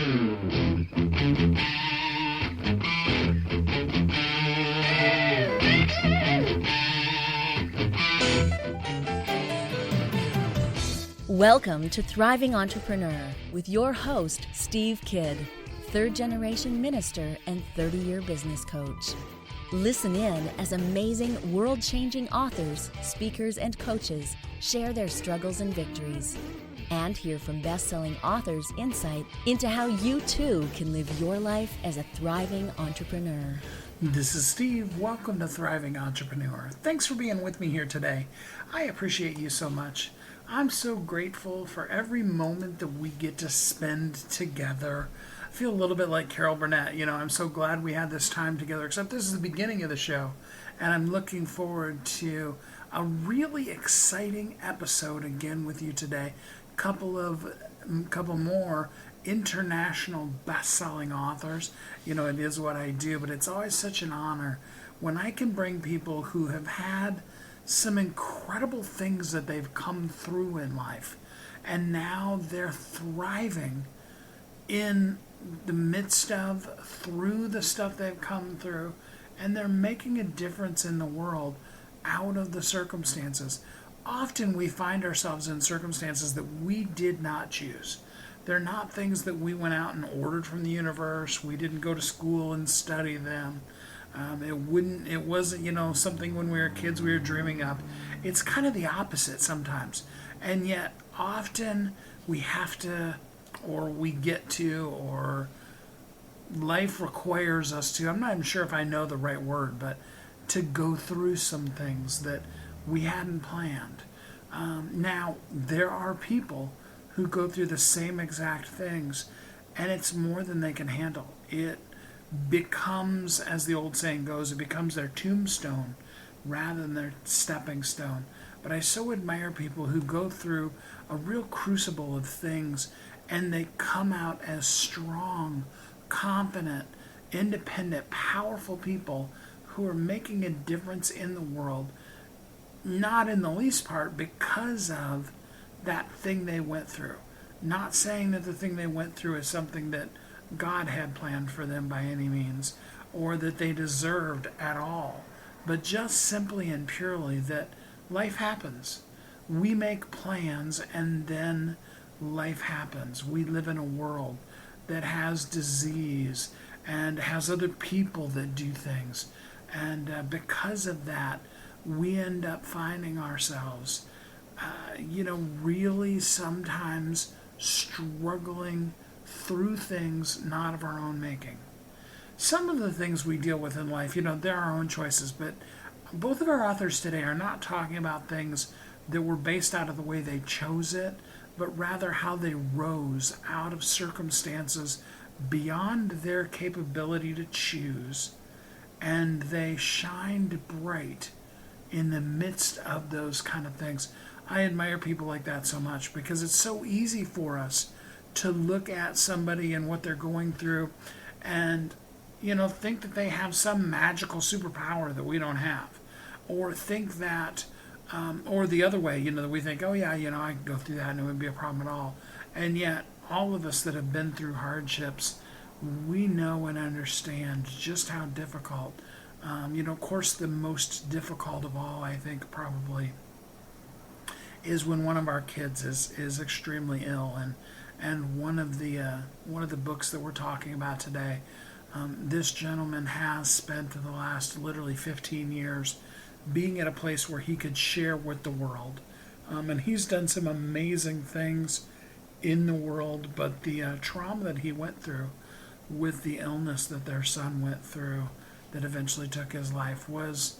Welcome to Thriving Entrepreneur with your host, Steve Kidd, third-generation minister and 30-year business coach. Listen in as amazing, world-changing authors, speakers, and coaches share their struggles and victories. And hear from best-selling authors' insight into how you too can live your life as a thriving entrepreneur. This is Steve. Welcome to Thriving Entrepreneur. Thanks for being with me here today. I appreciate you so much. I'm so grateful for every moment that we get to spend together. I feel a little bit like Carol Burnett. I'm so glad we had this time together, except this is the beginning of the show. And I'm looking forward to a really exciting episode again with you today. Couple more international best-selling authors. It is what I do, but it's always such an honor when I can bring people who have had some incredible things that they've come through in life, and now they're thriving in the midst of, through the stuff they've come through, and they're making a difference in the world out of the circumstances. Often we find ourselves in circumstances that we did not choose. They're not things that we went out and ordered from the universe. We didn't go to school and study them. It wasn't, something when we were kids we were dreaming up. It's kind of the opposite sometimes. And yet often we have to, or we get to, or life requires us to, I'm not even sure if I know the right word, but to go through some things that we hadn't planned. Now, there are people who go through the same exact things, and it's more than they can handle. It becomes, as the old saying goes, it becomes their tombstone rather than their stepping stone. But I so admire people who go through a real crucible of things and they come out as strong, confident, independent, powerful people who are making a difference in the world, not in the least part because of that thing they went through. Not saying that the thing they went through is something that God had planned for them by any means, or that they deserved at all, but just simply and purely that life happens. We make plans and then life happens. We live in a world that has disease and has other people that do things, and because of that, we end up finding ourselves, really sometimes struggling through things not of our own making. Some of the things we deal with in life, they're our own choices, but both of our authors today are not talking about things that were based out of the way they chose it, but rather how they rose out of circumstances beyond their capability to choose, and they shined bright in the midst of those kind of things. I admire people like that so much because it's so easy for us to look at somebody and what they're going through and, think that they have some magical superpower that we don't have. Or think that, or the other way, that we think, oh yeah, I can go through that and it wouldn't be a problem at all. And yet, all of us that have been through hardships, we know and understand just how difficult. Of course, the most difficult of all, I think, probably, is when one of our kids is extremely ill. And one of the books that we're talking about today, this gentleman has spent the last literally 15 years being at a place where he could share with the world. And he's done some amazing things in the world, but the trauma that he went through with the illness that their son went through that eventually took his life was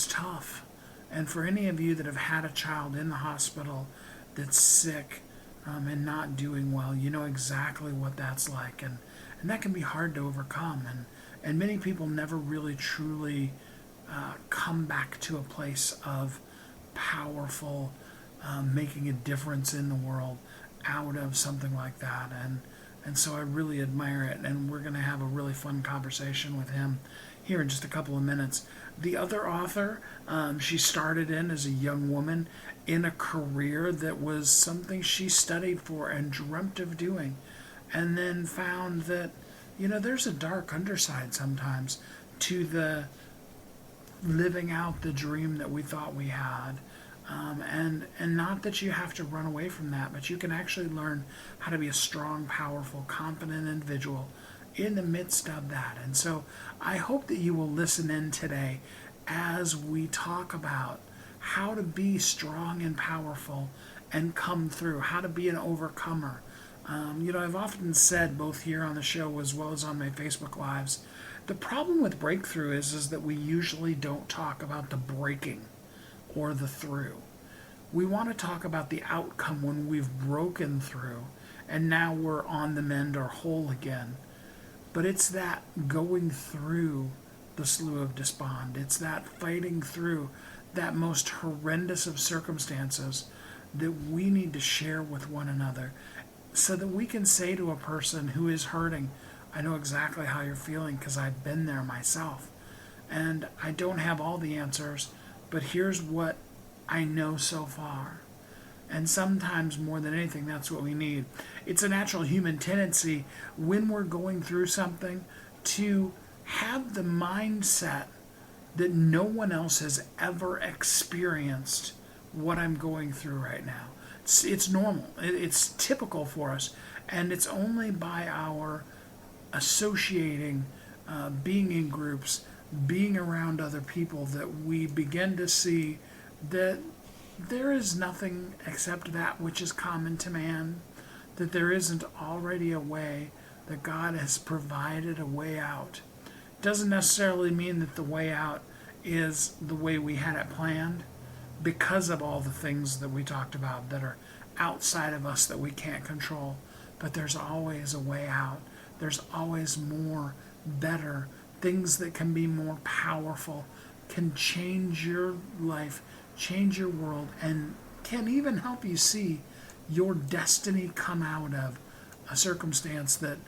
tough. And for any of you that have had a child in the hospital that's sick, and not doing well, you know exactly what that's like, and that can be hard to overcome, and many people never really truly come back to a place of powerful making a difference in the world out of something like that, and so I really admire it, and we're going to have a really fun conversation with him here in just a couple of minutes. The other author, she started in as a young woman in a career that was something she studied for and dreamt of doing. and then found that, there's a dark underside sometimes to the living out the dream that we thought we had. And not that you have to run away from that, but you can actually learn how to be a strong, powerful, confident individual in the midst of that. And so I hope that you will listen in today as we talk about how to be strong and powerful and come through, how to be an overcomer. I've often said, both here on the show as well as on my Facebook Lives, the problem with breakthrough is that we usually don't talk about the breaking or the through. We want to talk about the outcome when we've broken through and now we're on the mend or whole again. But it's that going through the slough of despond. It's that fighting through that most horrendous of circumstances that we need to share with one another so that we can say to a person who is hurting, I know exactly how you're feeling because I've been there myself. And I don't have all the answers, but here's what I know so far. And sometimes more than anything, that's what we need. It's a natural human tendency when we're going through something to have the mindset that no one else has ever experienced what I'm going through right now. It's normal. It's typical for us. And it's only by our associating, being in groups, being around other people that we begin to see that there is nothing except that which is common to man, that there isn't already a way, that God has provided a way out. Doesn't necessarily mean that the way out is the way we had it planned, because of all the things that we talked about that are outside of us that we can't control. But there's always a way out. There's always more, better, things that can be more powerful, can change your life, change your world, and can even help you see your destiny come out of a circumstance that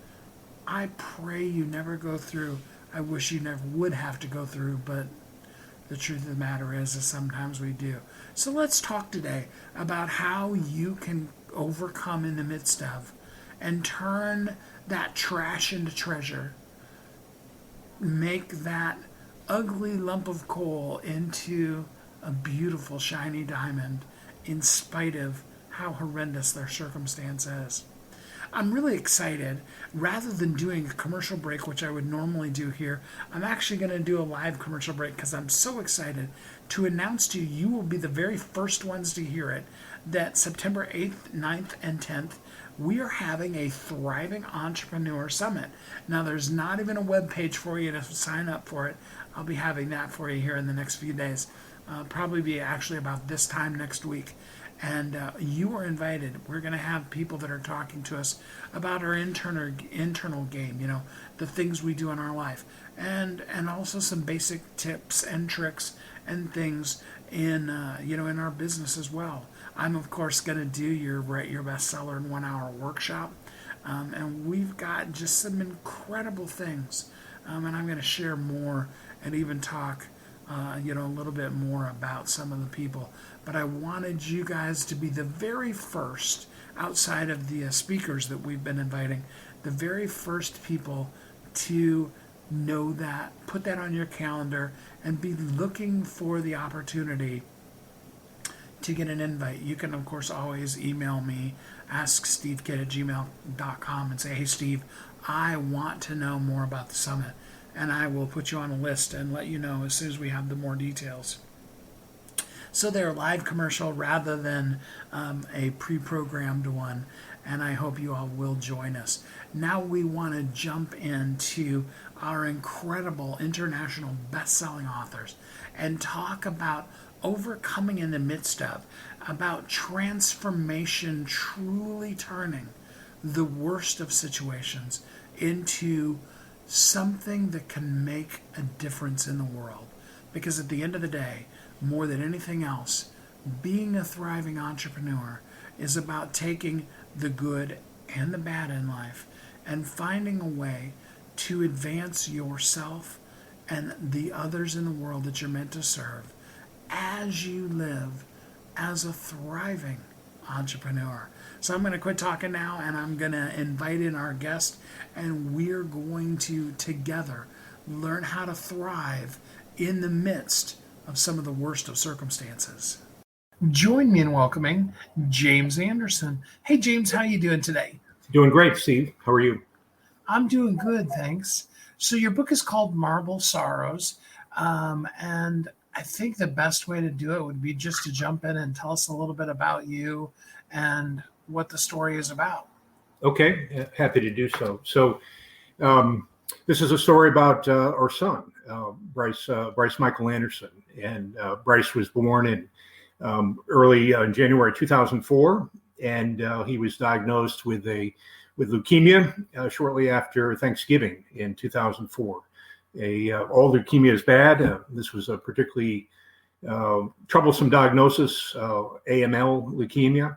I pray you never go through. I wish you never would have to go through, but the truth of the matter is sometimes we do. So let's talk today about how you can overcome in the midst of and turn that trash into treasure. Make that ugly lump of coal into a beautiful shiny diamond in spite of how horrendous their circumstance is. I'm really excited. Rather than doing a commercial break, which I would normally do here, I'm actually going to do a live commercial break because I'm so excited to announce to you, you will be the very first ones to hear it, that September 8th, 9th, and 10th, we are having a Thriving Entrepreneur Summit. Now, there's not even a web page for you to sign up for it. I'll be having that for you here in the next few days. Probably be actually about this time next week. And you are invited. We're going to have people that are talking to us about our internal game, the things we do in our life. And also some basic tips and tricks and things in our business as well. I'm, of course, going to do your Write Your Bestseller in 1 hour workshop. And we've got just some incredible things. And I'm going to share more and even talk a little bit more about some of the people. But I wanted you guys to be the very first, outside of the speakers that we've been inviting, the very first people to know that, put that on your calendar, and be looking for the opportunity to get an invite. You can, of course, always email me, askstevekid@gmail.com, and say, hey, Steve, I want to know more about the summit. And I will put you on a list and let you know as soon as we have the more details. So they're a live commercial rather than a pre-programmed one, and I hope you all will join us. Now we want to jump into our incredible international best-selling authors and talk about overcoming in the midst of, about transformation truly turning the worst of situations into something that can make a difference in the world. Because at the end of the day, more than anything else, being a thriving entrepreneur is about taking the good and the bad in life and finding a way to advance yourself and the others in the world that you're meant to serve as you live as a thriving entrepreneur. So I'm going to quit talking now, and I'm going to invite in our guest, and we're going to together learn how to thrive in the midst of some of the worst of circumstances. Join me in welcoming James Anderson. Hey, James, how you doing today? Doing great, Steve. How are you? I'm doing good, thanks. So your book is called Marble Sorrows, and I think the best way to do it would be just to jump in and tell us a little bit about you and what the story is about. Okay, happy to do so. This is a story about our son, Bryce Michael Anderson, and Bryce was born in early January 2004, and he was diagnosed with leukemia shortly after Thanksgiving in 2004. All leukemia is bad. This was a particularly troublesome diagnosis, AML leukemia,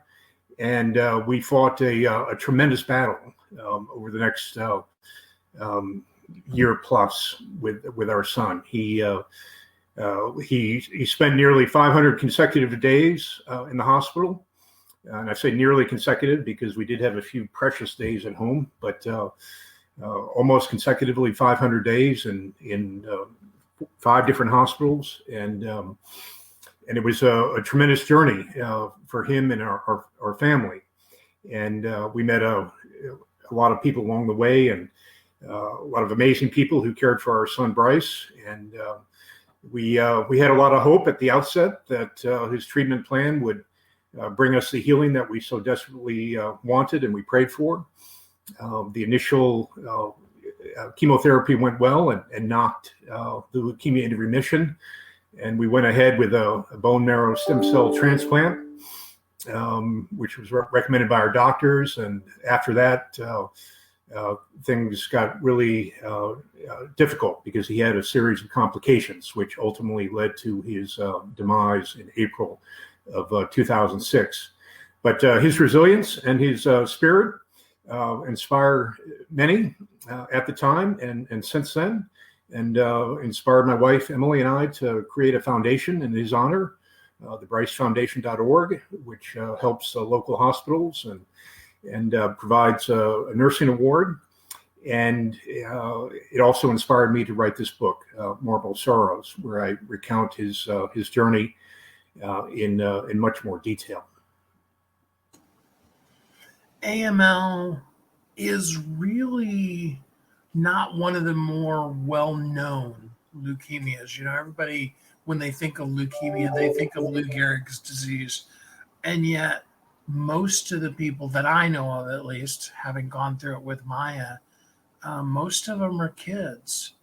and we fought a tremendous battle over the next year plus with our son. He spent nearly 500 consecutive days in the hospital. And I say nearly consecutive because we did have a few precious days at home, but almost consecutively 500 days in 5 different hospitals. And it was a tremendous journey for him and our family. And we met a lot of people along the way, and a lot of amazing people who cared for our son, Bryce. And we had a lot of hope at the outset that his treatment plan would bring us the healing that we so desperately wanted and we prayed for. The initial chemotherapy went well and knocked the leukemia into remission. And we went ahead with a bone marrow stem cell transplant, which was recommended by our doctors. And after that, things got really difficult because he had a series of complications, which ultimately led to his demise in April of 2006. But his resilience and his spirit inspire many at the time and since then, and inspired my wife, Emily, and I to create a foundation in his honor, the BryceFoundation.org, which helps local hospitals and provides a nursing award. And it also inspired me to write this book, Marble Sorrows, where I recount his journey in much more detail. AML is really not one of the more well-known leukemias. You know, everybody, when they think of leukemia, they think of Lou Gehrig's disease. And yet, most of the people that I know of, at least, having gone through it with Maya, most of them are kids.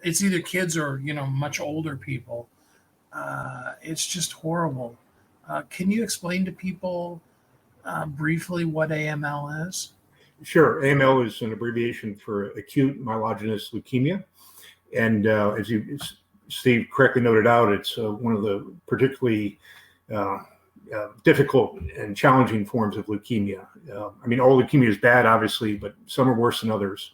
It's either kids or, much older people. It's just horrible. Can you explain to people briefly what AML is? Sure. AML is an abbreviation for acute myelogenous leukemia. And as Steve correctly noted out, it's one of the particularly difficult and challenging forms of leukemia. All leukemia is bad, obviously, but some are worse than others.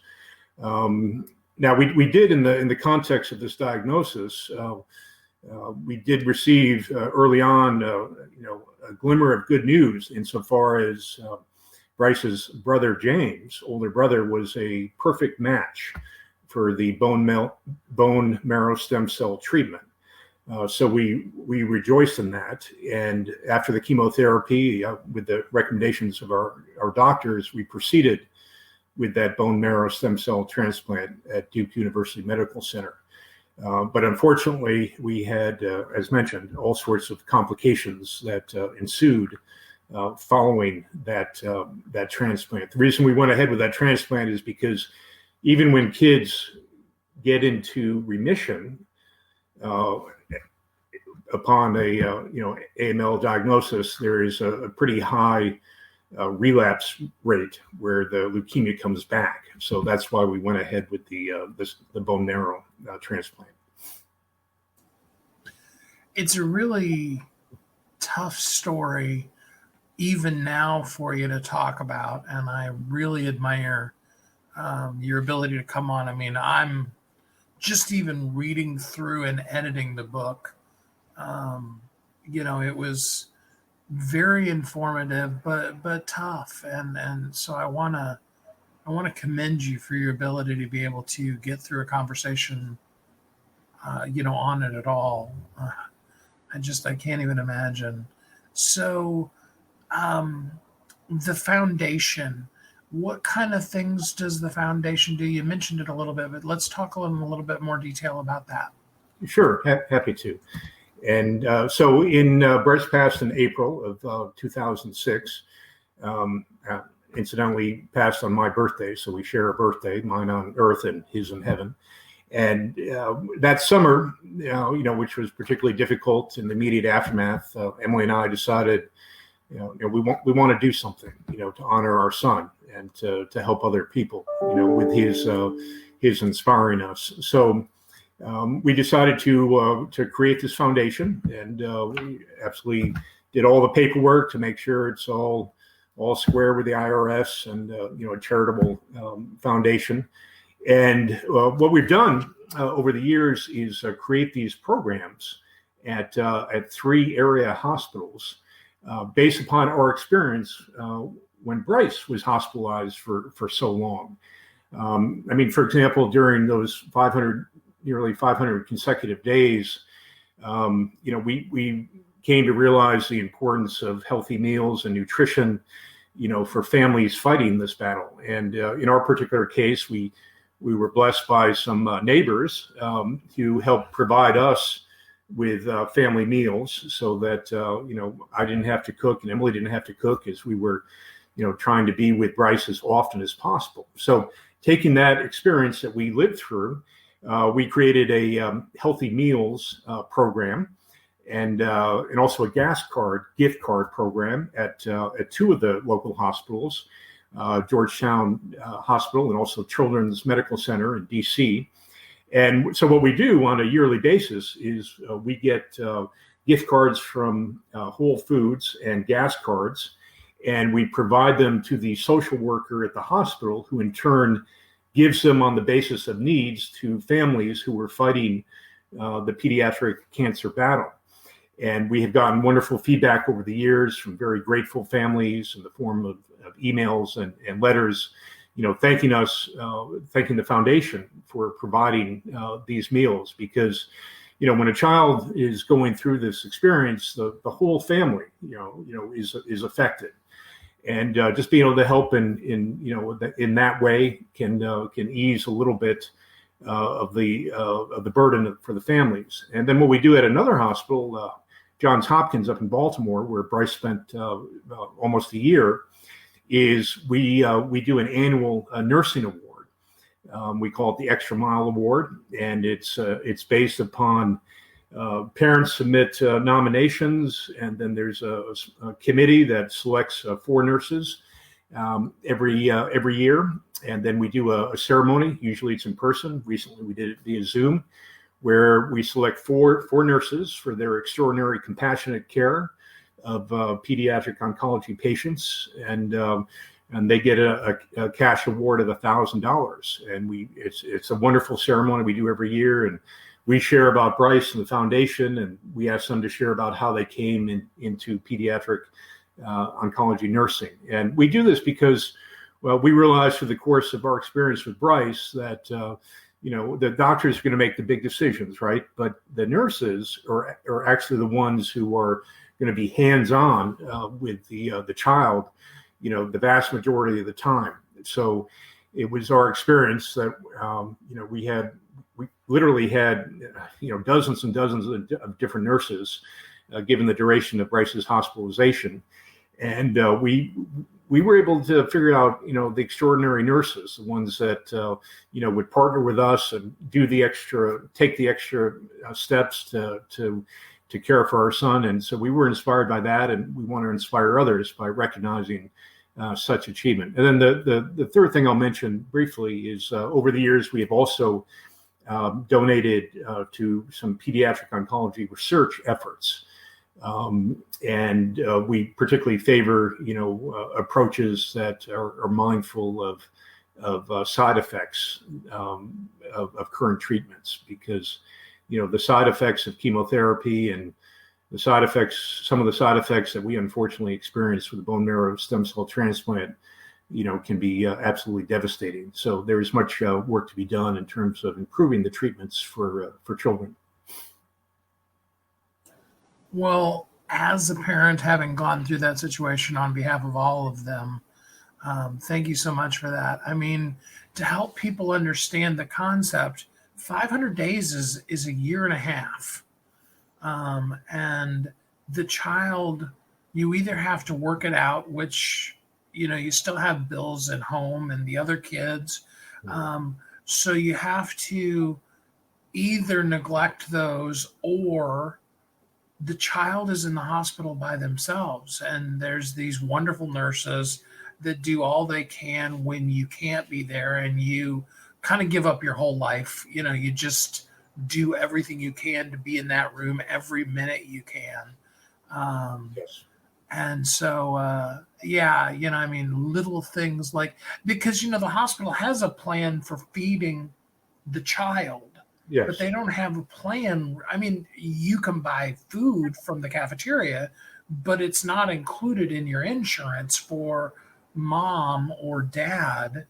Now, we did in the context of this diagnosis, we did receive early on, a glimmer of good news insofar as Bryce's brother James, older brother, was a perfect match for the bone marrow stem cell treatment. So we rejoiced in that. And after the chemotherapy, with the recommendations of our doctors, we proceeded with that bone marrow stem cell transplant at Duke University Medical Center. But unfortunately, we had, as mentioned, all sorts of complications that ensued following that transplant. The reason we went ahead with that transplant is because even when kids get into remission upon a AML diagnosis, there is a pretty high relapse rate where the leukemia comes back. So that's why we went ahead with the bone marrow transplant. It's a really tough story even now for you to talk about, and I really admire your ability to come on. I'm just even reading through and editing the book. It was very informative, but tough. And so I want to commend you for your ability to be able to get through a conversation, on it at all. I can't even imagine. So, um, the foundation. What kind of things does the foundation do? You mentioned it a little bit, but let's talk in a little bit more detail about that. Sure, happy to. And so in Brett's passed in April of 2006. Um, uh, Incidentally, passed on my birthday, so we share a birthday, mine on earth and his in heaven. And that summer, which was particularly difficult in the immediate aftermath, Emily and I decided, we want to do something, to honor our son and to help other people, with his inspiring us. So we decided to create this foundation, and we absolutely did all the paperwork to make sure it's all square with the IRS and a charitable foundation. And what we've done over the years is create these programs at 3 area hospitals based upon our experience when Bryce was hospitalized for so long. For example, during those nearly 500 consecutive days, we came to realize the importance of healthy meals and nutrition, for families fighting this battle. And in our particular case, we were blessed by some neighbors who helped provide us with family meals so that, I didn't have to cook and Emily didn't have to cook as we were, trying to be with Bryce as often as possible. So taking that experience that we lived through, we created a healthy meals program and also a gift card program at 2 of the local hospitals, Georgetown Hospital and also Children's Medical Center in DC. And so what we do on a yearly basis is we get gift cards from Whole Foods and gas cards, and we provide them to the social worker at the hospital, who in turn gives them on the basis of needs to families who are fighting the pediatric cancer battle. And we have gotten wonderful feedback over the years from very grateful families in the form of emails and letters, thanking us, thanking the foundation for providing these meals. Because, when a child is going through this experience, the whole family, is affected. And just being able to help in that way can ease a little bit of the burden for the families. And then what we do at another hospital, Johns Hopkins up in Baltimore, where Bryce spent almost a year, is we do an annual nursing award. We call it the Extra Mile Award, and it's based upon parents submit nominations, and then there's a committee that selects 4 nurses every year, and then we do a ceremony. Usually it's in person. Recently we did it via Zoom, where we select four nurses for their extraordinary compassionate care of pediatric oncology patients, and they get a cash award of $1,000. And it's a wonderful ceremony we do every year, and we share about Bryce and the foundation, and we ask them to share about how they came into pediatric oncology nursing. And we do this because, well, we realized through the course of our experience with Bryce that the doctors are going to make the big decisions, right? But the nurses are actually the ones who are going to be hands-on with the child, the vast majority of the time. So it was our experience that we literally had dozens and dozens of different nurses, given the duration of Bryce's hospitalization, and we were able to figure out the extraordinary nurses, the ones that would partner with us and take the extra steps to care for our son. And so we were inspired by that, and we want to inspire others by recognizing such achievement. And then the third thing I'll mention briefly is over the years we have also donated to some pediatric oncology research efforts. And we particularly favor, approaches that are mindful of side effects of current treatments, because, the side effects of chemotherapy and side effects, some of the side effects that we unfortunately experienced with the bone marrow stem cell transplant, can be absolutely devastating. So there is much work to be done in terms of improving the treatments for children. Well, as a parent, having gone through that situation on behalf of all of them, thank you so much for that. I mean, to help people understand the concept, 500 days is a year and a half. And the child, you either have to work it out, which, you still have bills at home and the other kids. So you have to either neglect those, or the child is in the hospital by themselves. And there's these wonderful nurses that do all they can when you can't be there, and you kind of give up your whole life. You just do everything you can to be in that room every minute you can. Yes. And so, I mean, little things like, because, the hospital has a plan for feeding the child, Yes. but they don't have a plan. I mean, you can buy food from the cafeteria, but it's not included in your insurance for mom or dad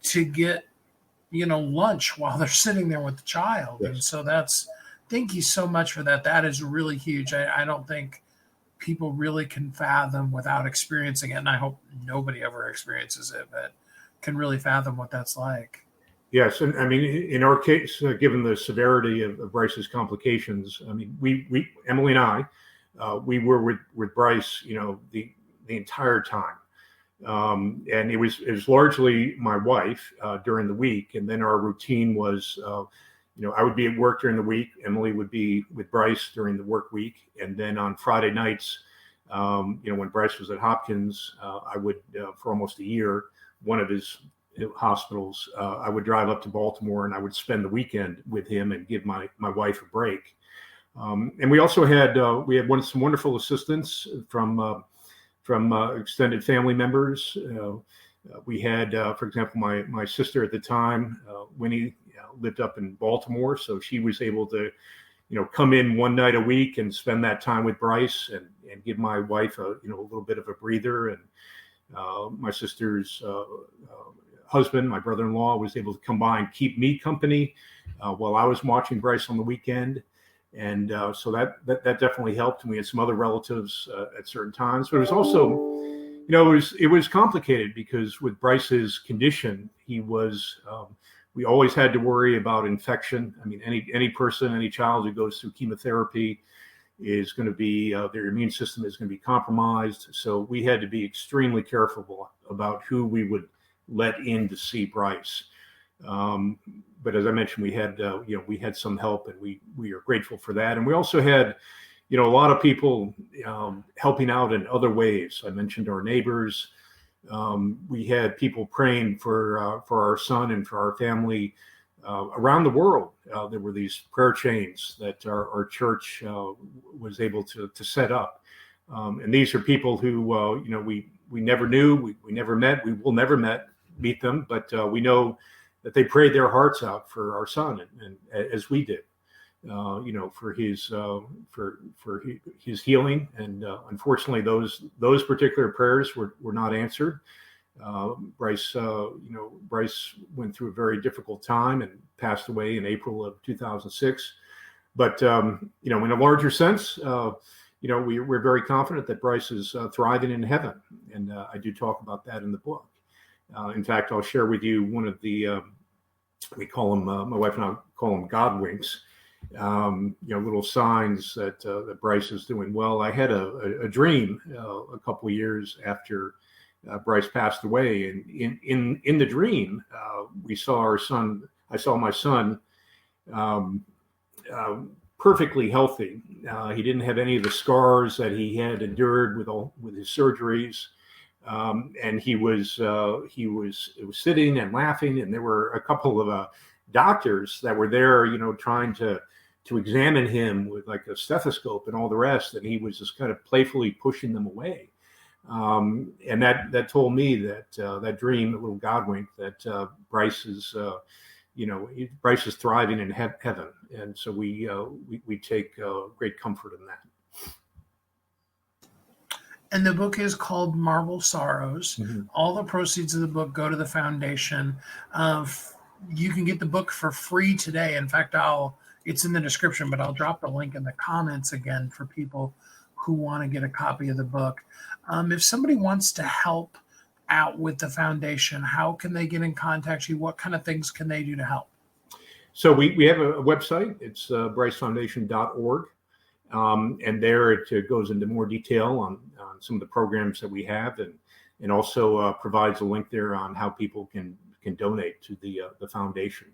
to get, lunch while they're sitting there with the child. Yes. And so thank you so much for that. That is really huge. I don't think people really can fathom without experiencing it. And I hope nobody ever experiences it, but can really fathom what that's like. Yes, and I mean, in our case, given the severity of Bryce's complications, I mean, we Emily and I, we were with Bryce, the entire time, and it was largely my wife during the week, and then our routine was, I would be at work during the week, Emily would be with Bryce during the work week, and then on Friday nights, when Bryce was at Hopkins, I would, for almost a year, one of his hospitals, I would drive up to Baltimore and I would spend the weekend with him and give my wife a break. And we also had some wonderful assistance from extended family members. We had, for example, my sister at the time, Winnie, lived up in Baltimore, so she was able to, come in one night a week and spend that time with Bryce and give my wife a little bit of a breather. And my sister's husband, my brother-in-law, was able to come by and keep me company while I was watching Bryce on the weekend. And so that definitely helped. And we had some other relatives at certain times, but it was also, it was complicated because with Bryce's condition, we always had to worry about infection. I mean, any child who goes through chemotherapy is going to be, their immune system is going to be compromised. So we had to be extremely careful about who we would let in to see Bryce. But as I mentioned, we had some help, and we are grateful for that. And we also had, a lot of people helping out in other ways. I mentioned our neighbors. We had people praying for our son and for our family around the world. There were these prayer chains that our church was able to set up. And these are people who, we never knew, we never met, we will never meet them, but we know that they prayed their hearts out for our son, and as we did, for his healing. And unfortunately, those particular prayers were not answered. Bryce went through a very difficult time and passed away in April of 2006. But in a larger sense, we're very confident that Bryce is thriving in heaven, and I do talk about that in the book. In fact, I'll share with you one of the, we call them, my wife and I call them God winks, little signs that Bryce is doing well. I had a dream a couple of years after Bryce passed away, and in the dream, we saw our son. I saw my son perfectly healthy. He didn't have any of the scars that he had endured with his surgeries. And he was sitting and laughing, and there were a couple of doctors that were there, trying to examine him with like a stethoscope and all the rest, and he was just kind of playfully pushing them away. And that told me that that dream, a little God wink, that Bryce is thriving in heaven, and so we take great comfort in that. And the book is called Marble Sorrows. Mhm. All the proceeds of the book go to the foundation. You can get the book for free today. In fact, it's in the description, but I'll drop the link in the comments again for people who want to get a copy of the book. If somebody wants to help out with the foundation, how can they get in contact with you? What kind of things can they do to help? So we have a website. It's brycefoundation.org. And there it goes into more detail on some of the programs that we have, and also provides a link there on how people can donate to the foundation.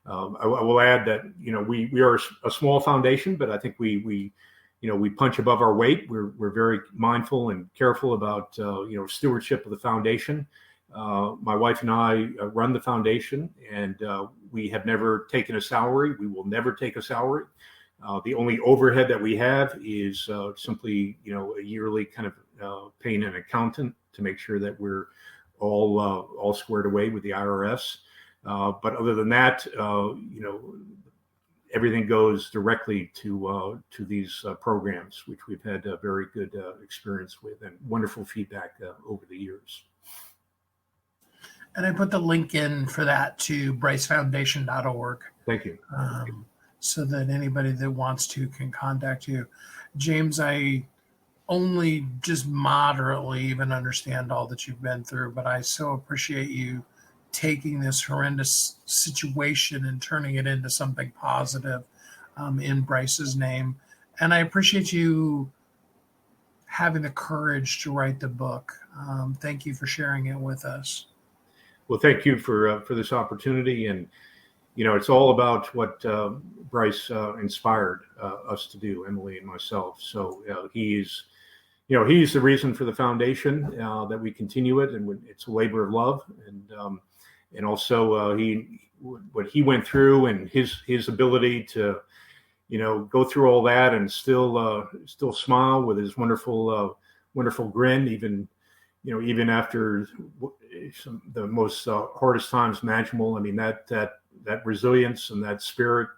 I will add that we are a small foundation, but I think we punch above our weight. We're very mindful and careful about stewardship of the foundation. My wife and I run the foundation, and we have never taken a salary. We will never take a salary. The only overhead that we have is simply, a yearly kind of paying an accountant to make sure that we're all squared away with the IRS. But other than that, everything goes directly to these programs, which we've had a very good experience with and wonderful feedback over the years. And I put the link in for that to brycefoundation.org. Thank you. So that anybody that wants to can contact you. James, I only just moderately even understand all that you've been through, but I so appreciate you taking this horrendous situation and turning it into something positive in Bryce's name. And I appreciate you having the courage to write the book. Thank you for sharing it with us. Well, thank you for this opportunity. And it's all about what Bryce inspired us to do, Emily and myself. So he's the reason for the foundation, that we continue it, and it's a labor of love. And also what he went through, and his ability to go through all that and still smile with his wonderful grin, even after the most hardest times imaginable. I mean, that resilience and that spirit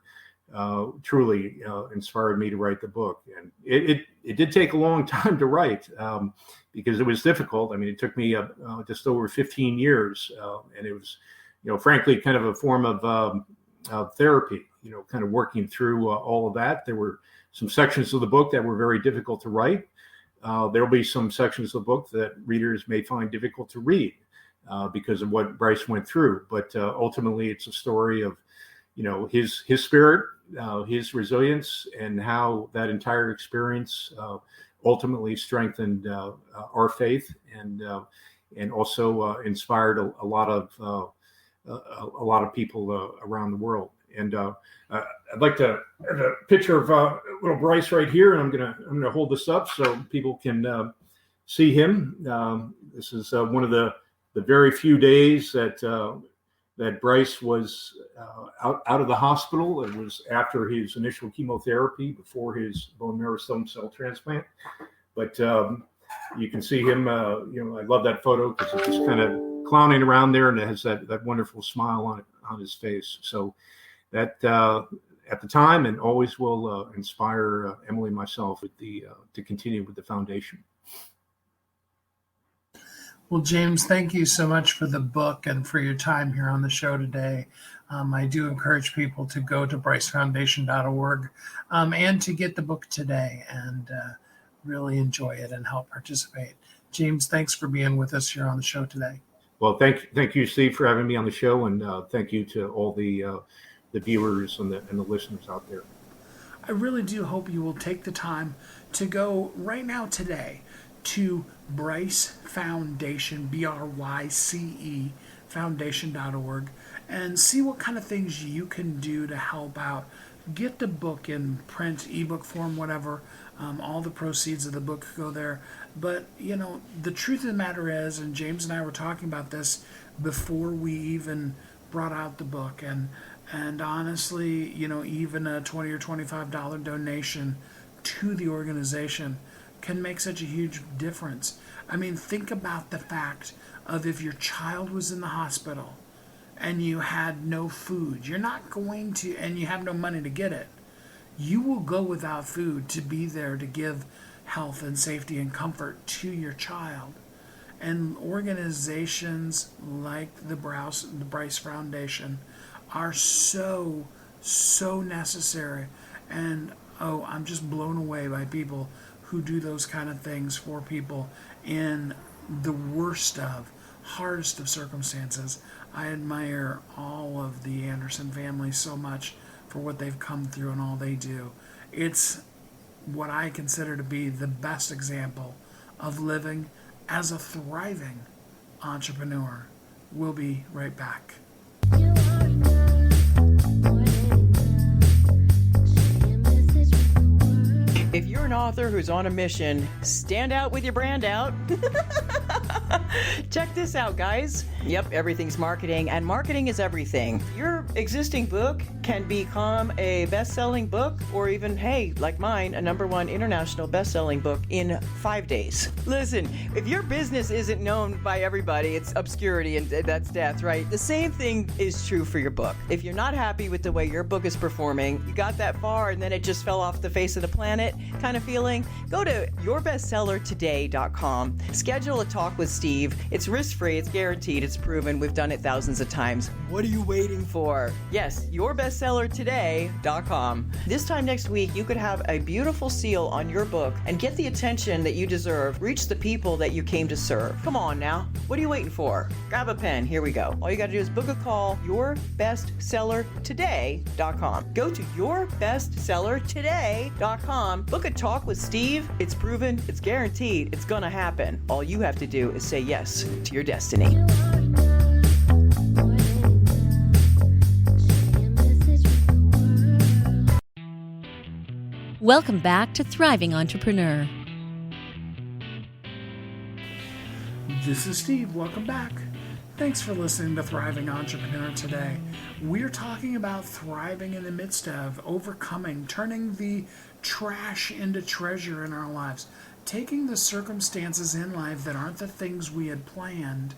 truly inspired me to write the book. And it did take a long time to write, because it was difficult. I mean, it took me just over 15 years, and it was, frankly, kind of a form of therapy, kind of working through all of that. There were some sections of the book that were very difficult to write. There will be some sections of the book that readers may find difficult to read because of what Bryce went through. But ultimately, it's a story of, his spirit, his resilience, and how that entire experience ultimately strengthened our faith, and also inspired a lot of people around the world. And I'd like to have a picture of little Bryce right here, and I'm gonna hold this up so people can see him. This is one of the very few days that Bryce was out of the hospital. It was after his initial chemotherapy, before his bone marrow stem cell transplant. But you can see him. I love that photo because he's just kind of clowning around there, and it has that wonderful smile on his face. So that at the time and always will inspire Emily and myself to continue with the foundation. Well, James, thank you so much for the book and for your time here on the show today. I do encourage people to go to brycefoundation.org and to get the book today and really enjoy it and help participate. James, thanks for being with us here on the show today. Well, thank you, Steve, for having me on the show, and thank you to all the viewers and the listeners out there. I really do hope you will take the time to go right now today to Bryce Foundation, BRYCE foundation.org, and see what kind of things you can do to help out. Get the book in print, ebook form, whatever. All the proceeds of the book go there. But, the truth of the matter is, and James and I were talking about this before we even brought out the book, and honestly, even a $20 or $25 donation to the organization can make such a huge difference. I mean, think about the fact of if your child was in the hospital and you had no food, you're not going to, and you have no money to get it, you will go without food to be there to give health and safety and comfort to your child. And organizations like the Bryce Foundation are so, so necessary. And I'm just blown away by people who do those kind of things for people in the worst of, hardest of circumstances. I admire all of the Anderson family so much for what they've come through and all they do. It's what I consider to be the best example of living as a thriving entrepreneur. We'll be right back. If you're an author who's on a mission, stand out with your brand out. Check this out, guys. Yep, everything's marketing, and marketing is everything. Your existing book can become a best-selling book, or even, hey, like mine, a #1 international best-selling book in 5 days. Listen, if your business isn't known by everybody, it's obscurity, and that's death, right? The same thing is true for your book. If you're not happy with the way your book is performing, you got that far and then it just fell off the face of the planet kind of feeling, go to yourbestsellertoday.com. Schedule a talk with Steve. It's risk-free, it's guaranteed, it's proven. We've done it thousands of times. What are you waiting for? Yes, yourbestsellertoday.com. This time next week, you could have a beautiful seal on your book and get the attention that you deserve. Reach the people that you came to serve. Come on now. What are you waiting for? Grab a pen. Here we go. All you got to do is book a call. Yourbestsellertoday.com. Go to yourbestsellertoday.com. Book a talk with Steve. It's proven. It's guaranteed. It's going to happen. All you have to do is say yes to your destiny. Welcome back to Thriving Entrepreneur. This is Steve. Welcome back. Thanks for listening to Thriving Entrepreneur today. We're talking about thriving in the midst of, overcoming, turning the trash into treasure in our lives, taking the circumstances in life that aren't the things we had planned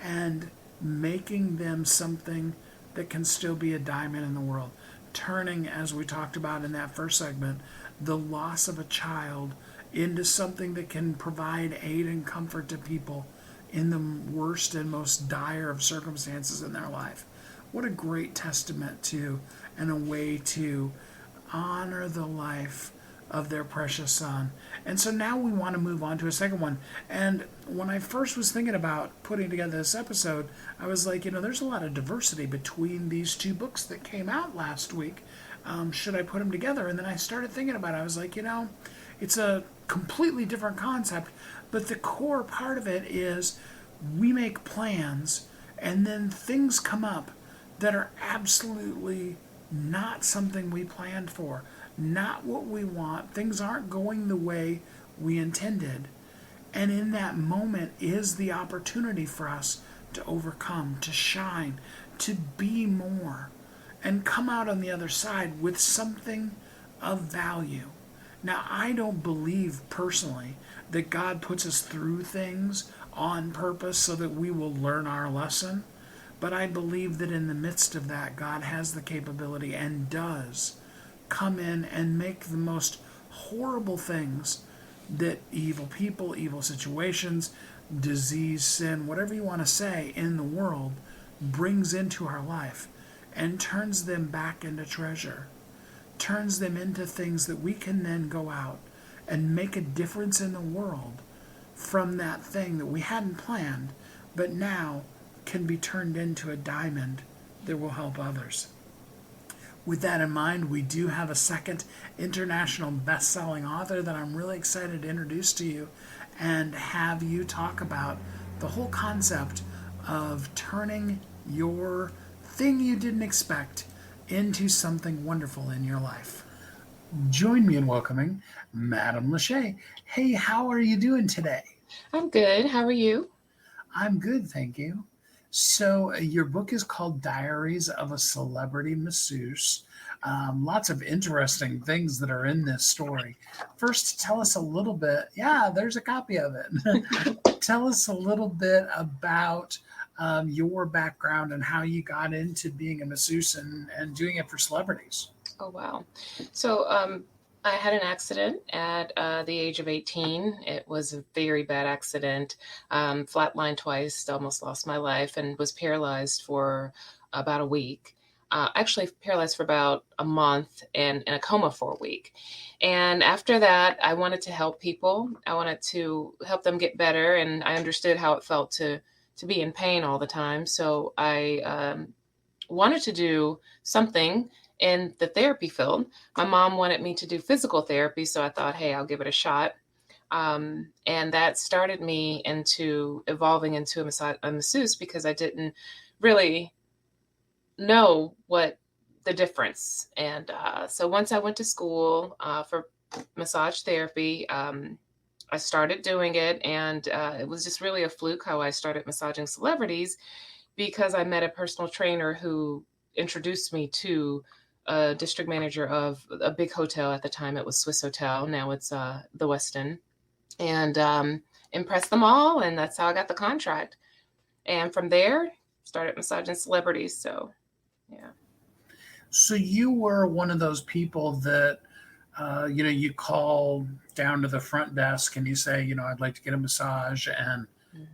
and making them something that can still be a diamond in the world. Turning, as we talked about in that first segment, the loss of a child into something that can provide aid and comfort to people in the worst and most dire of circumstances in their life. What a great testament to and a way to honor the life of their precious son. And so now we want to move on to a second one. And when I first was thinking about putting together this episode, I was like, there's a lot of diversity between these two books that came out last week. Should I put them together? And then I started thinking about it. I was like, it's a completely different concept, but the core part of it is we make plans and then things come up that are absolutely not something we planned for, not what we want. Things aren't going the way we intended. And in that moment is the opportunity for us to overcome, to shine, to be more, and come out on the other side with something of value. Now, I don't believe personally that God puts us through things on purpose so that we will learn our lesson, but I believe that in the midst of that, God has the capability and does come in and make the most horrible things that evil people, evil situations, disease, sin, whatever you want to say in the world brings into our life and turns them back into treasure, turns them into things that we can then go out and make a difference in the world from that thing that we hadn't planned, but now can be turned into a diamond that will help others. With that in mind, we do have a second international best-selling author that I'm really excited to introduce to you and have you talk about the whole concept of turning your thing you didn't expect into something wonderful in your life. Join me in welcoming Madam Lachey. Hey, how are you doing today? I'm good. How are you? I'm good, thank you. So your book is called Diaries of a Celebrity Masseuse. Lots of interesting things that are in this story. First, tell us a little bit. Yeah, there's a copy of it. Tell us a little bit about your background and how you got into being a masseuse and doing it for celebrities. Oh, wow. So I had an accident at the age of 18. It was a very bad accident. Flatlined twice, almost lost my life, and was paralyzed for about a week. Actually, paralyzed for about a month and in a coma for a week. And after that, I wanted to help people. I wanted to help them get better, and I understood how it felt to be in pain all the time. So I wanted to do something in the therapy field. My mom wanted me to do physical therapy, so I thought, hey, I'll give it a shot. And that started me into evolving into a masseuse because I didn't really know what the difference. And so once I went to school for massage therapy, I started doing it, and it was just really a fluke how I started massaging celebrities because I met a personal trainer who introduced me to a district manager of a big hotel. At the time it was Swiss Hotel. Now it's the Westin. And impressed them all, and that's how I got the contract. And from there, started massaging celebrities. So, yeah. So you were one of those people that, you call down to the front desk and you say, I'd like to get a massage. And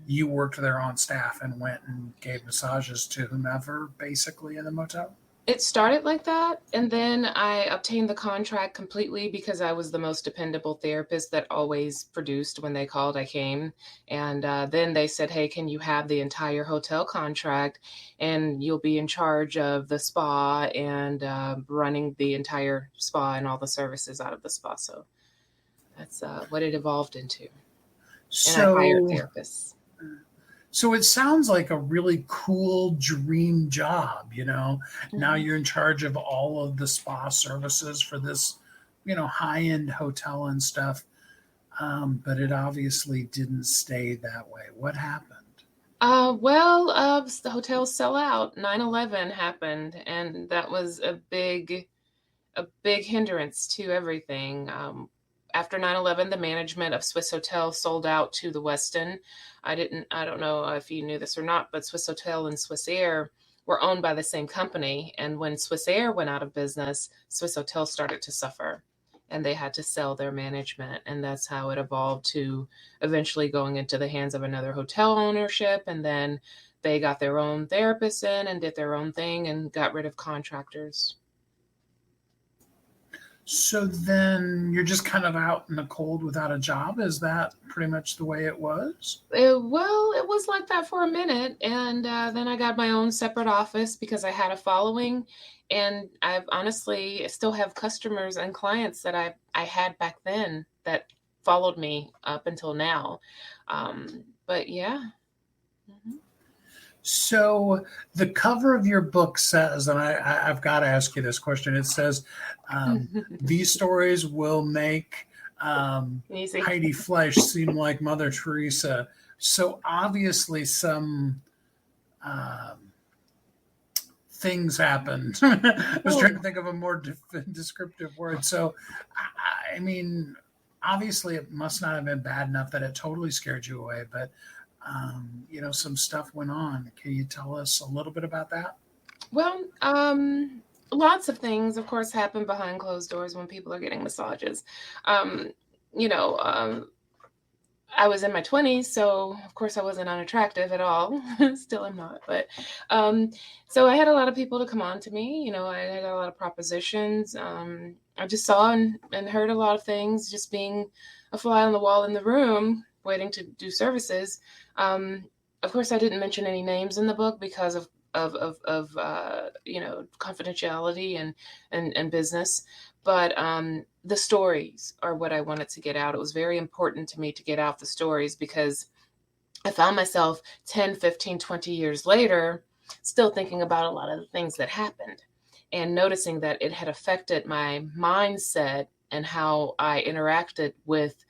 you worked there on staff and went and gave massages to whomever basically in the motel? It started like that, and then I obtained the contract completely because I was the most dependable therapist that always produced. When they called, I came. And then they said, hey, can you have the entire hotel contract, and you'll be in charge of the spa and running the entire spa and all the services out of the spa. So that's what it evolved into. And I hired therapists. So it sounds like a really cool dream job, Now you're in charge of all of the spa services for this, high-end hotel and stuff. But it obviously didn't stay that way. What happened? The hotels sell out. 9/11 happened, and that was a big hindrance to everything. After 9/11, the management of Swiss Hotel sold out to the Westin. I don't know if you knew this or not, but Swiss Hotel and Swiss Air were owned by the same company. And when Swiss Air went out of business, Swiss Hotel started to suffer, and they had to sell their management. And that's how it evolved to eventually going into the hands of another hotel ownership. And then they got their own therapists in and did their own thing and got rid of contractors. So then you're just kind of out in the cold without a job. Is that pretty much the way it was? It was like that for a minute. And then I got my own separate office because I had a following. And I've honestly still have customers and clients that I had back then that followed me up until now. But yeah. Mm-hmm. So the cover of your book says, and I've got to ask you this question. It says, these stories will make Heidi Fleisch seem like Mother Teresa. So obviously some things happened. I was trying to think of a more descriptive word. So, I mean, obviously it must not have been bad enough that it totally scared you away, but some stuff went on. Can you tell us a little bit about that? Well, lots of things, of course, happen behind closed doors when people are getting massages. I was in my 20s, so of course I wasn't unattractive at all. Still am not. But so I had a lot of people to come on to me. I had a lot of propositions. I just saw and heard a lot of things, just being a fly on the wall in the room, waiting to do services. Of course, I didn't mention any names in the book because of confidentiality and business. But the stories are what I wanted to get out. It was very important to me to get out the stories because I found myself 10, 15, 20 years later still thinking about a lot of the things that happened and noticing that it had affected my mindset and how I interacted with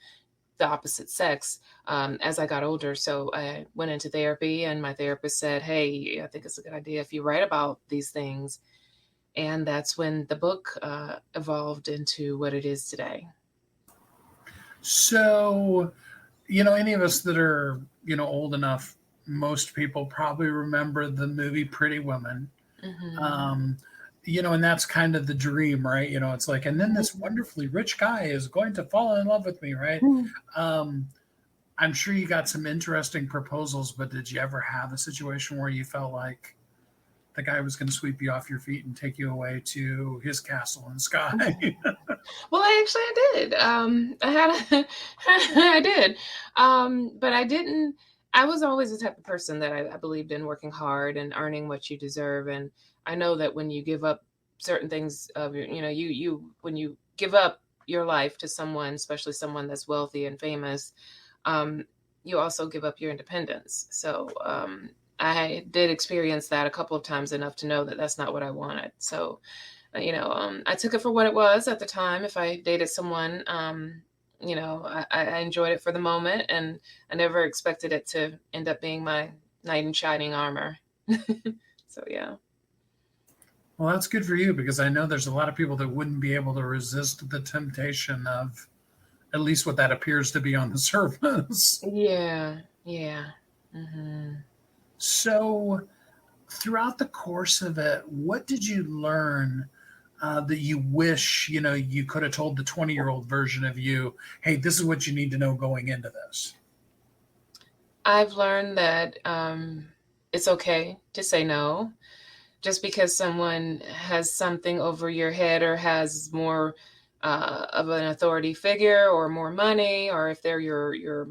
the opposite sex as I got older. So I went into therapy, and my therapist said, hey, I think it's a good idea if you write about these things. And that's when the book evolved into what it is today. So, any of us that are, old enough, most people probably remember the movie Pretty Woman. Mm-hmm. and that's kind of the dream, right? It's like, and then this wonderfully rich guy is going to fall in love with me, right? Um, I'm sure you got some interesting proposals, but did you ever have a situation where you felt like the guy was going to sweep you off your feet and take you away to his castle in the sky? Well, I did. I had, I did, but I didn't. I was always the type of person that I believed in working hard and earning what you deserve. And I know that when you give up certain things of your, when you give up your life to someone, especially someone that's wealthy and famous, um, you also give up your independence. So I did experience that a couple of times enough to know that that's not what I wanted. So I took it for what it was at the time. If I dated someone, I enjoyed it for the moment, and I never expected it to end up being my knight in shining armor. So, yeah. Well, that's good for you, because I know there's a lot of people that wouldn't be able to resist the temptation of at least what that appears to be on the surface. Yeah. Yeah. Mm-hmm. So, throughout the course of it, what did you learn that you wish, you could have told the 20-year-old version of you, hey, this is what you need to know going into this? I've learned that it's okay to say no. Just because someone has something over your head or has more of an authority figure or more money, or if they're your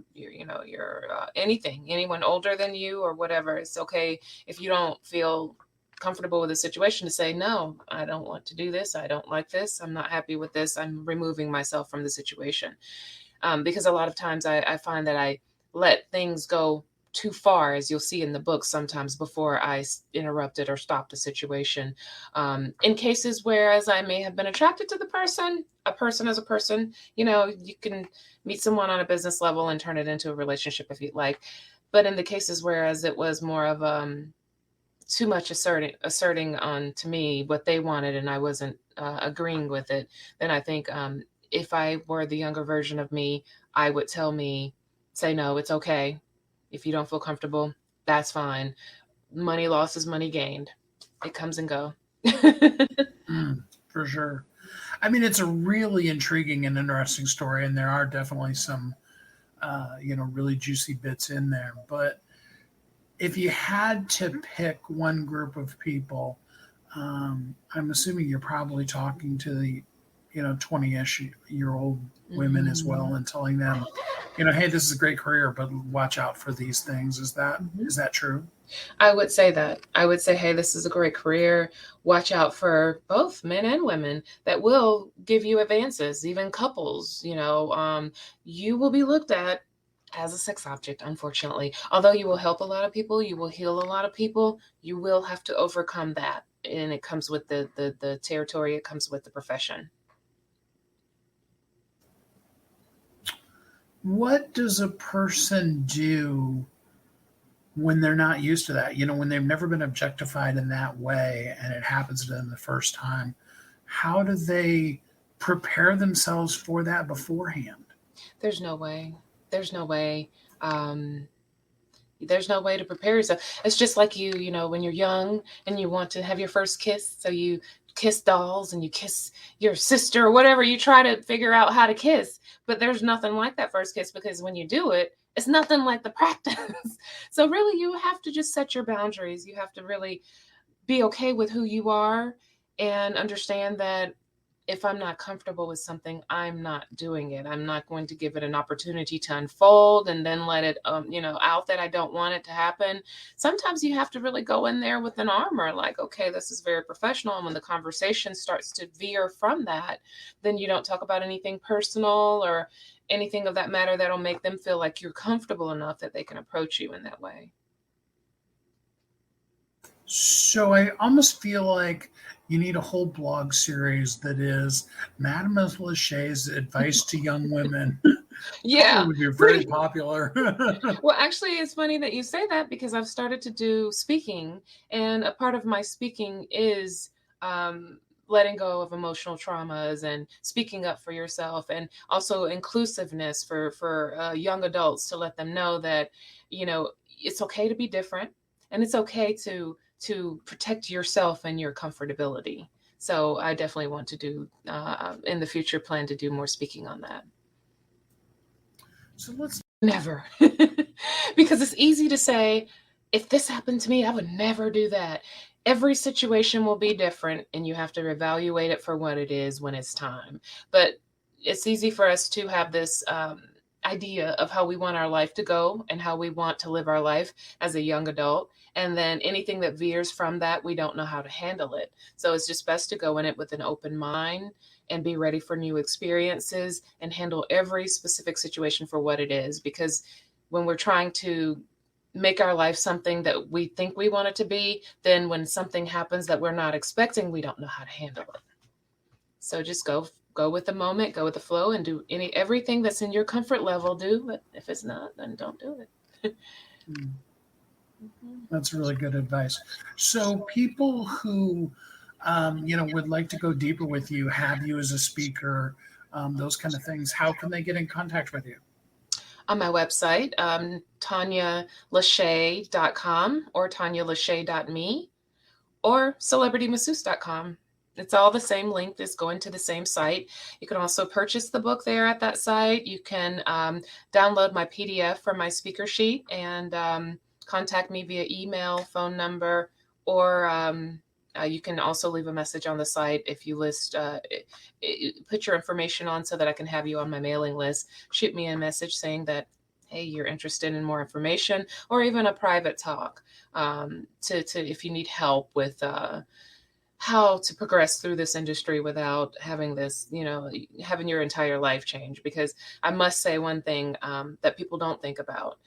anyone older than you or whatever, it's okay if you don't feel comfortable with the situation to say, no, I don't want to do this. I don't like this. I'm not happy with this. I'm removing myself from the situation. Because a lot of times I find that I let things go too far, as you'll see in the book sometimes, before I interrupted or stopped the situation. In cases whereas I may have been attracted to a person as a person, you can meet someone on a business level and turn it into a relationship if you'd like. But in the cases whereas it was more of too much asserting on to me what they wanted and I wasn't agreeing with it, then I think if I were the younger version of me, I would say, no, it's okay. If you don't feel comfortable, that's fine. Money lost is money gained. It comes and go. For sure. I mean, it's a really intriguing and interesting story, and there are definitely some, really juicy bits in there. But if you had to pick one group of people, I'm assuming you're probably talking to the, 20-ish year old women as well, and telling them, hey, this is a great career, but watch out for these things. Is that true? I would say that. I would say, hey, this is a great career. Watch out for both men and women that will give you advances, even couples. You will be looked at as a sex object, unfortunately. Although you will help a lot of people, you will heal a lot of people, you will have to overcome that. And it comes with the territory, it comes with the profession. What does a person do when they're not used to that? When they've never been objectified in that way and it happens to them the first time, how do they prepare themselves for that beforehand? There's no way. There's no way. There's no way to prepare yourself. It's just like when you're young and you want to have your first kiss. So you kiss dolls and you kiss your sister or whatever. You try to figure out how to kiss, but there's nothing like that first kiss, because when you do it, it's nothing like the practice. So really, you have to just set your boundaries. You have to really be okay with who you are and understand that if I'm not comfortable with something, I'm not doing it. I'm not going to give it an opportunity to unfold and then let it, out that I don't want it to happen. Sometimes you have to really go in there with an armor, like, okay, this is very professional. And when the conversation starts to veer from that, then you don't talk about anything personal or anything of that matter that'll make them feel like you're comfortable enough that they can approach you in that way. So I almost feel like you need a whole blog series that is Mademoiselle Lachey's advice to young women. Yeah. It would be very popular. Well, actually, it's funny that you say that, because I've started to do speaking, and a part of my speaking is letting go of emotional traumas and speaking up for yourself, and also inclusiveness for young adults, to let them know that, it's okay to be different, and it's okay to protect yourself and your comfortability. So I definitely want to do, in the future, plan to do more speaking on that. So let's Never. Because it's easy to say, if this happened to me, I would never do that. Every situation will be different, and you have to evaluate it for what it is when it's time. But it's easy for us to have this idea of how we want our life to go and how we want to live our life as a young adult. And then anything that veers from that, we don't know how to handle it. So it's just best to go in it with an open mind and be ready for new experiences and handle every specific situation for what it is. Because when we're trying to make our life something that we think we want it to be, then when something happens that we're not expecting, we don't know how to handle it. So just go with the moment, go with the flow, and do everything that's in your comfort level. Do, but if it's not, then don't do it. That's really good advice. So people who, would like to go deeper with you, have you as a speaker, those kind of things, how can they get in contact with you? On my website, TanyaLachey.com or TanyaLachey.me or CelebrityMasseuse.com. It's all the same link that's going to the same site. You can also purchase the book there at that site. You can download my PDF from my speaker sheet and contact me via email, phone number, or you can also leave a message on the site if you put your information on so that I can have you on my mailing list. Shoot me a message saying that, hey, you're interested in more information, or even a private talk if you need help with how to progress through this industry without having this, having your entire life change. Because I must say one thing that people don't think about.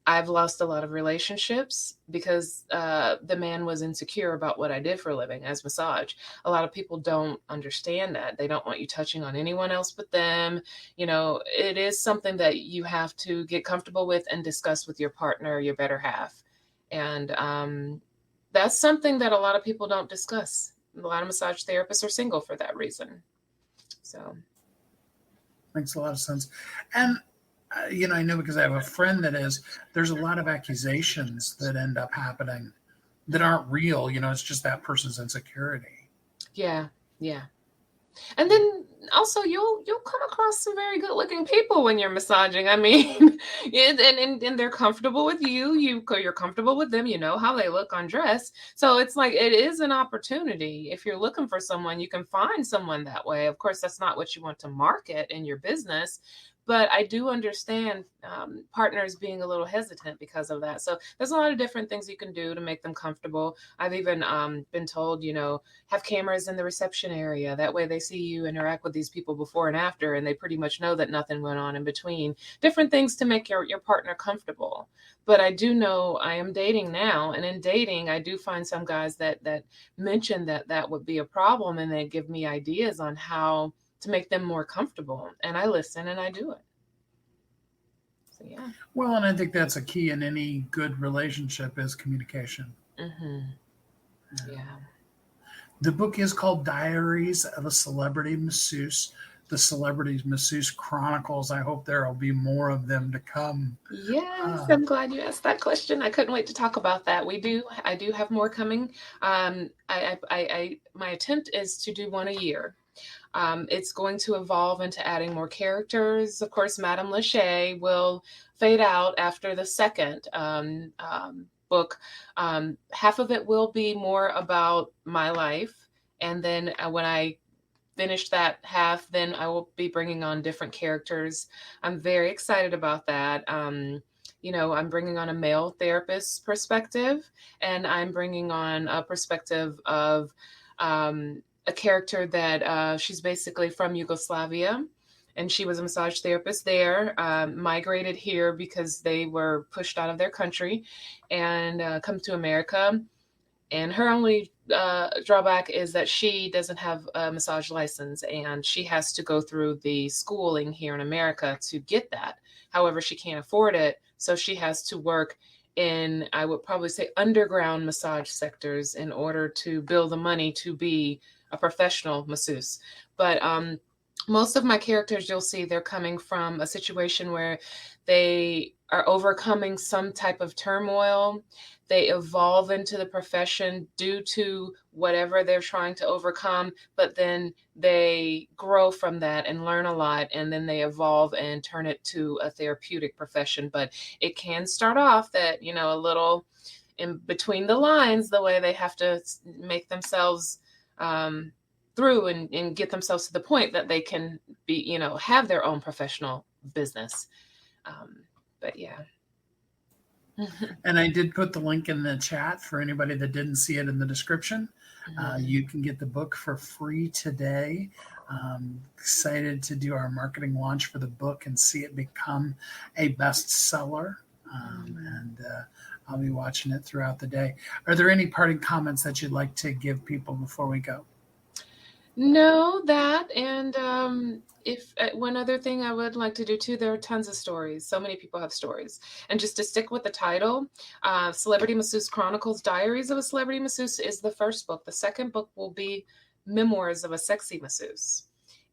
I've lost a lot of relationships because the man was insecure about what I did for a living as massage. A lot of people don't understand that. They don't want you touching on anyone else but them. It is something that you have to get comfortable with and discuss with your partner, your better half. And that's something that a lot of people don't discuss. A lot of massage therapists are single for that reason. So. Makes a lot of sense. And I know because I have a friend there's a lot of accusations that end up happening that aren't real. It's just that person's insecurity. Yeah. And then also you'll come across some very good looking people when you're massaging. I mean, and they're comfortable with you. You're comfortable with them. You know how they look undressed. So it's like, it is an opportunity. If you're looking for someone, you can find someone that way. Of course, that's not what you want to market in your business. But I do understand partners being a little hesitant because of that. So there's a lot of different things you can do to make them comfortable. I've even been told, have cameras in the reception area. That way they see you interact with these people before and after, and they pretty much know that nothing went on in between. Different things to make your partner comfortable. But I do know I am dating now. And in dating, I do find some guys that mention that would be a problem, and they give me ideas on how to make them more comfortable, and I listen and I do it. So yeah. Well, and I think that's a key in any good relationship is communication. Mm-hmm. Yeah. The book is called Diaries of a Celebrity Masseuse, the Celebrity Masseuse Chronicles. I hope there will be more of them to come. Yes, I'm glad you asked that question. I couldn't wait to talk about that. I do have more coming. My attempt is to do one a year. It's going to evolve into adding more characters. Of course, Madame Lachey will fade out after the second book. Half of it will be more about my life. And then when I finish that half, then I will be bringing on different characters. I'm very excited about that. I'm bringing on a male therapist perspective, and I'm bringing on a perspective of a character that she's basically from Yugoslavia, and she was a massage therapist there, migrated here because they were pushed out of their country and come to America. And her only drawback is that she doesn't have a massage license, and she has to go through the schooling here in America to get that. However, she can't afford it, so she has to work in, I would probably say, underground massage sectors in order to build the money to be a professional masseuse. But most of my characters, you'll see they're coming from a situation where they are overcoming some type of turmoil. They evolve into the profession due to whatever they're trying to overcome, but then they grow from that and learn a lot, and then they evolve and turn it to a therapeutic profession. But it can start off that, a little in between the lines, the way they have to make themselves through and get themselves to the point that they can be, have their own professional business. But yeah. And I did put the link in the chat for anybody that didn't see it in the description. You can get the book for free today. Excited to do our marketing launch for the book and see it become a bestseller. And I'll be watching it throughout the day. Are there any parting comments that you'd like to give people before we go? No, that, and if one other thing I would like to do too, there are tons of stories. So many people have stories. And just to stick with the title, Celebrity Masseuse Chronicles, Diaries of a Celebrity Masseuse is the first book. The second book will be Memoirs of a Sexy Masseuse.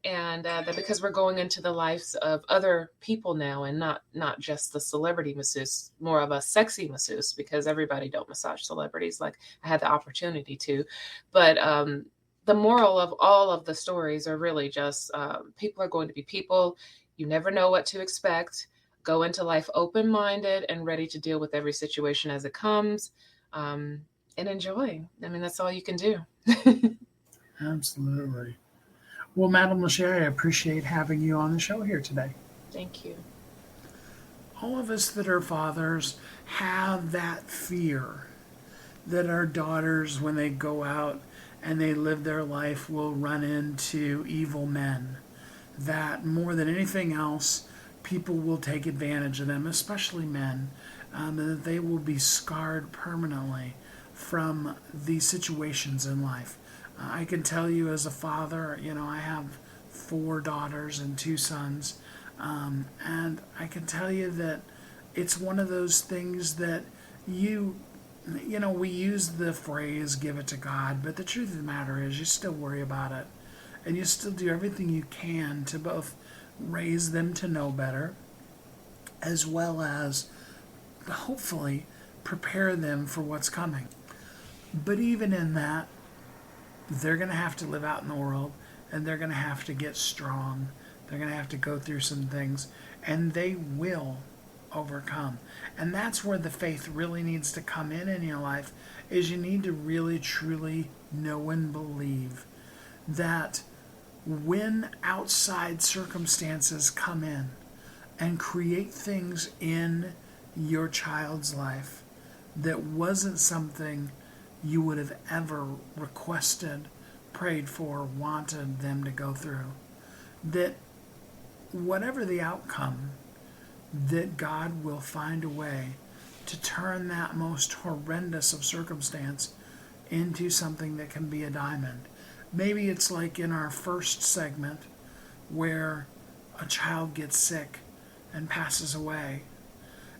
And that because we're going into the lives of other people now, and not just the celebrity masseuse, more of a sexy masseuse, because everybody don't massage celebrities like I had the opportunity to. But the moral of all of the stories are really just people are going to be people. You never know what to expect. Go into life open-minded and ready to deal with every situation as it comes, and enjoy. I mean, that's all you can do. Absolutely. Well, Madam Lachey, I appreciate having you on the show here today. Thank you. All of us that are fathers have that fear that our daughters, when they go out and they live their life, will run into evil men. That more than anything else, people will take advantage of them, especially men, and that they will be scarred permanently from these situations in life. I can tell you as a father, I have 4 daughters and 2 sons, and I can tell you that it's one of those things that we use the phrase, give it to God, but the truth of the matter is you still worry about it, and you still do everything you can to both raise them to know better, as well as hopefully prepare them for what's coming. But even in that, they're going to have to live out in the world, and they're going to have to get strong. They're going to have to go through some things, and they will overcome. And that's where the faith really needs to come in your life, is you need to really truly know and believe that when outside circumstances come in and create things in your child's life that wasn't something you would have ever requested, prayed for, wanted them to go through, that whatever the outcome, that God will find a way to turn that most horrendous of circumstance into something that can be a diamond. Maybe it's like in our first segment where a child gets sick and passes away.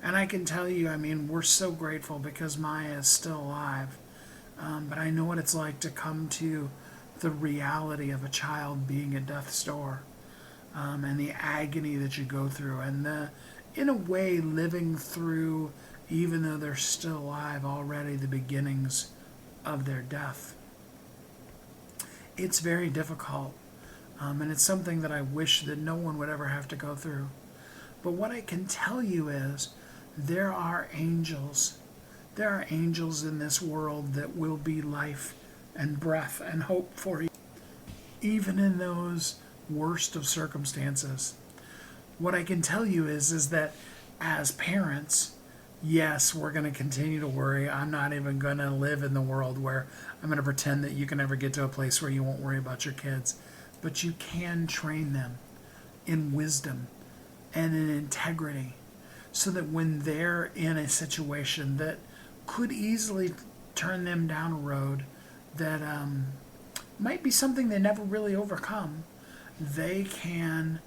And I can tell you, we're so grateful because Maya is still alive. But I know what it's like to come to the reality of a child being at death's door, and the agony that you go through, and in a way, living through, even though they're still alive, already the beginnings of their death. It's very difficult, and it's something that I wish that no one would ever have to go through. But what I can tell you is there are angels. There are angels in this world that will be life and breath and hope for you, even in those worst of circumstances. What I can tell you is that as parents, yes, we're going to continue to worry. I'm not even going to live in the world where I'm going to pretend that you can ever get to a place where you won't worry about your kids. But you can train them in wisdom and in integrity so that when they're in a situation that could easily turn them down a road that might be something they never really overcome, they can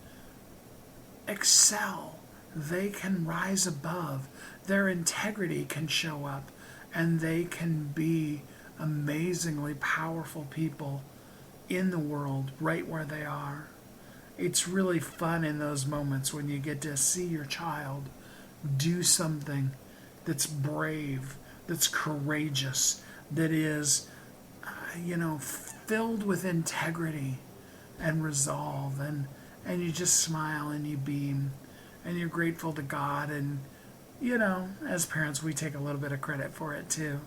excel, they can rise above, their integrity can show up, and they can be amazingly powerful people in the world right where they are. It's really fun in those moments when you get to see your child do something that's brave, that's courageous, that is, filled with integrity and resolve, and you just smile and you beam, and you're grateful to God, and, as parents, we take a little bit of credit for it too.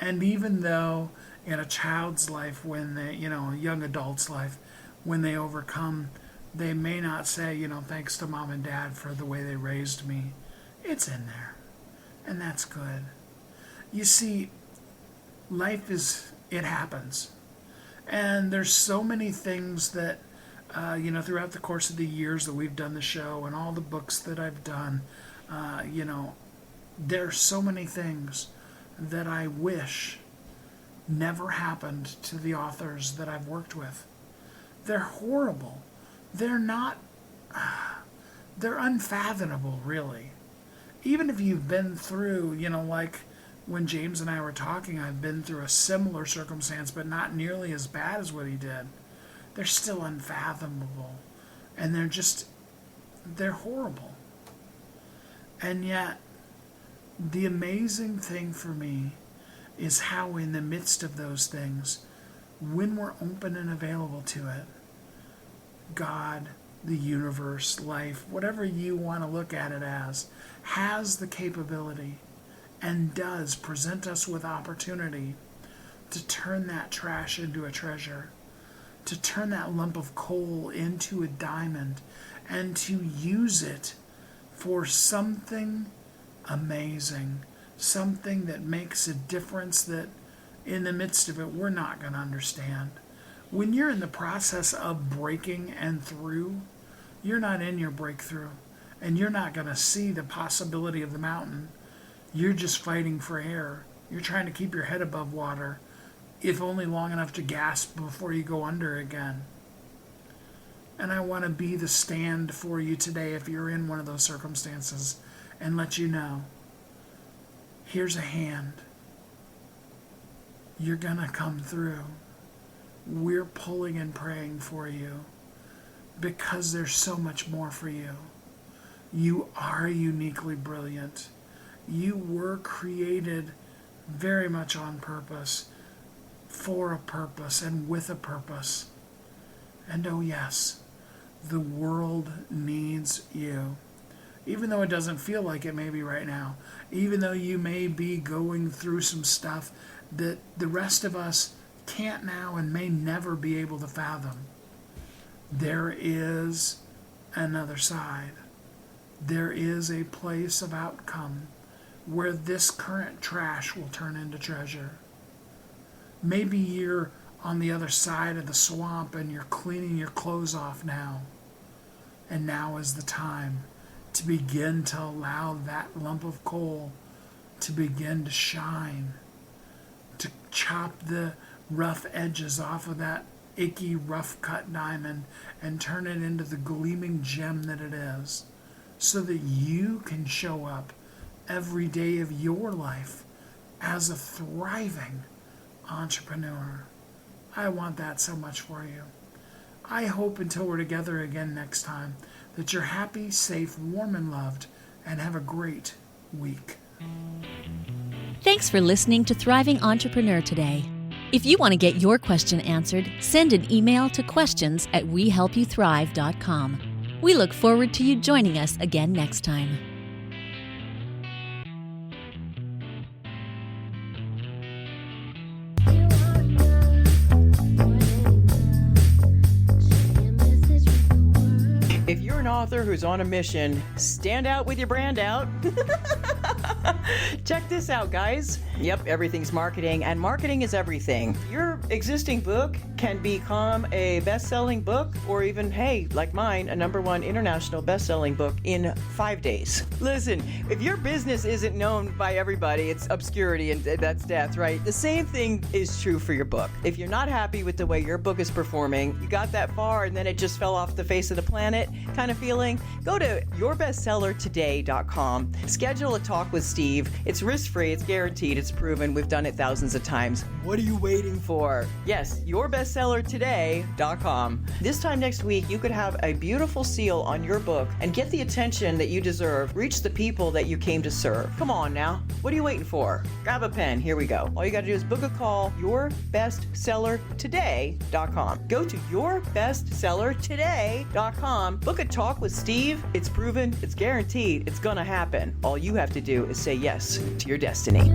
And even though in a child's life, when they, a young adult's life, when they overcome, they may not say, thanks to mom and dad for the way they raised me. It's in there. And that's good. You see, life it happens. And there's so many things that, throughout the course of the years that we've done the show and all the books that I've done, there's so many things that I wish never happened to the authors that I've worked with. They're horrible. They're not, they're unfathomable, really. Even if you've been through, like when James and I were talking, I've been through a similar circumstance, but not nearly as bad as what he did. They're still unfathomable. And they're horrible. And yet, the amazing thing for me is how in the midst of those things, when we're open and available to it, God, the universe, life, whatever you want to look at it as, has the capability and does present us with opportunity to turn that trash into a treasure, to turn that lump of coal into a diamond, and to use it for something amazing, something that makes a difference that in the midst of it we're not going to understand. When you're in the process of breaking and through, you're not in your breakthrough, and you're not going to see the possibility of the mountain. You're just fighting for air. You're trying to keep your head above water, if only long enough to gasp before you go under again. And I want to be the stand for you today if you're in one of those circumstances, and let you know, here's a hand. You're going to come through. We're pulling and praying for you because there's so much more for you. You are uniquely brilliant. You were created very much on purpose, for a purpose, and with a purpose. And oh yes, the world needs you. Even though it doesn't feel like it maybe right now, even though you may be going through some stuff that the rest of us can't now and may never be able to fathom, there is another side. There is a place of outcome where this current trash will turn into treasure. Maybe you're on the other side of the swamp and you're cleaning your clothes off now. And now is the time to begin to allow that lump of coal to begin to shine, to chop the rough edges off of that icky, rough cut diamond and turn it into the gleaming gem that it is, so that you can show up every day of your life as a thriving entrepreneur. I want that so much for you. I hope until we're together again next time that you're happy, safe, warm, and loved, and have a great week. Thanks for listening to Thriving Entrepreneur today. If you want to get your question answered, send an email to questions@wehelpyouthrive.com. We look forward to you joining us again next time. If you're an author who's on a mission, stand out with your brand out. Check this out, guys. Yep, everything's marketing, and marketing is everything. Your existing book can become a best-selling book, or even, hey, like mine, a #1 international best-selling book in 5 days. Listen, if your business isn't known by everybody, it's obscurity, and that's death, right? The same thing is true for your book. If you're not happy with the way your book is performing, you got that far and then it just fell off the face of the planet kind of feeling, go to yourbestsellertoday.com, schedule a talk with Steve Steve. It's risk-free, it's guaranteed, it's proven. We've done it thousands of times. What are you waiting for? Yes, yourbestsellertoday.com. This time next week, you could have a beautiful seal on your book and get the attention that you deserve. Reach the people that you came to serve. Come on now. What are you waiting for? Grab a pen. Here we go. All you got to do is book a call. Yourbestsellertoday.com. Go to yourbestsellertoday.com. Book a talk with Steve. It's proven. It's guaranteed. It's going to happen. All you have to do is say yes to your destiny.